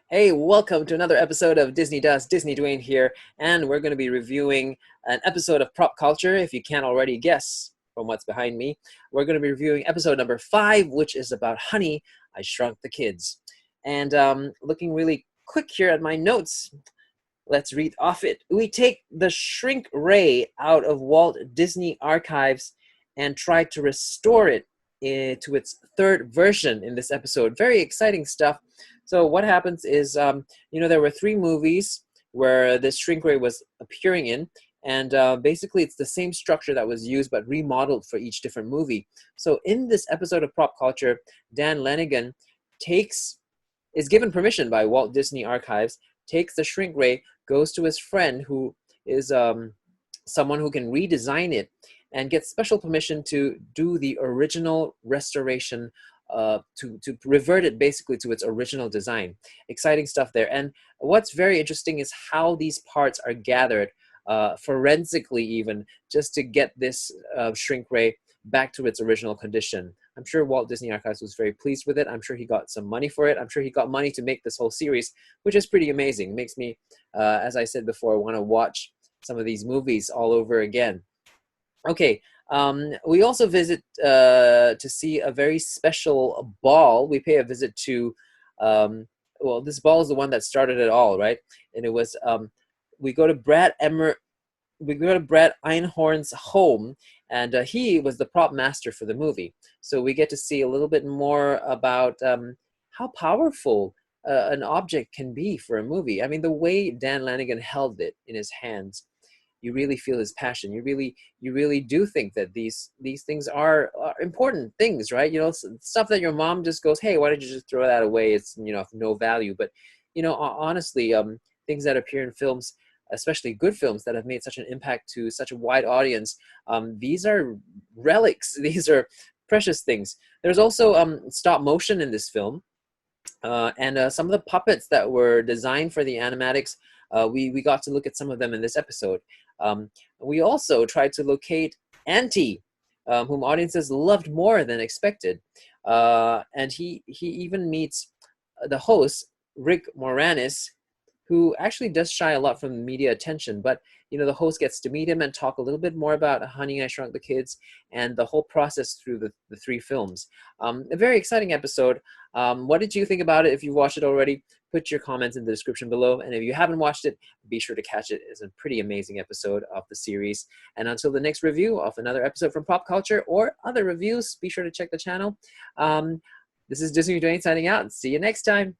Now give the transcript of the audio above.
Hey, welcome to another episode of Disney Does. DisneyDwayne here, and we're going to be reviewing an episode of Prop Culture. If you can't already guess from what's behind me, we're going to be reviewing episode number 5, which is about Honey, I Shrunk the Kids. And looking really quick here at my notes, let's read off it. We take the shrink ray out of Walt Disney Archives and try to restore it to its third version in this episode. Very exciting stuff. So what happens is, there were 3 movies where this shrink ray was appearing in, and basically it's the same structure that was used but remodeled for each different movie. So in this episode of Prop Culture, Dan Lanigan is given permission by Walt Disney Archives, takes the shrink ray, goes to his friend who is someone who can redesign it, and gets special permission to do the original restoration, to revert it basically to its original design. Exciting stuff there. And what's very interesting is how these parts are gathered forensically, even just to get this shrink ray back to its original condition. I'm sure Walt Disney Archives was very pleased with it. I'm sure he got some money for it. I'm sure he got money to make this whole series, which is pretty amazing. It makes me, as I said before, want to watch some of these movies all over again. Okay, we also visit to see a very special ball. We pay a visit to, well, this ball is the one that started it all, right? And it was, we go to Brad Einhorn's home, and he was the prop master for the movie. So we get to see a little bit more about how powerful an object can be for a movie. I mean, the way Dan Lanigan held it in his hands, you really feel his passion. You really do think that these things are important things, right? Stuff that your mom just goes, "Hey, why don't you just throw that away? It's of no value." But honestly, things that appear in films, especially good films that have made such an impact to such a wide audience, these are relics. These are precious things. There's also stop motion in this film, and some of the puppets that were designed for the animatics. We got to look at some of them in this episode. We also tried to locate Auntie, whom audiences loved more than expected, and he even meets the host, Rick Moranis, who actually does shy a lot from media attention, but the host gets to meet him and talk a little bit more about Honey, I Shrunk the Kids and the whole process through the 3 films. A very exciting episode. What did you think about it? If you've watched it already, put your comments in the description below. And if you haven't watched it, be sure to catch it. It's a pretty amazing episode of the series. And until the next review of another episode from Pop Culture or other reviews, be sure to check the channel. This is DisneyDwayne signing out. See you next time.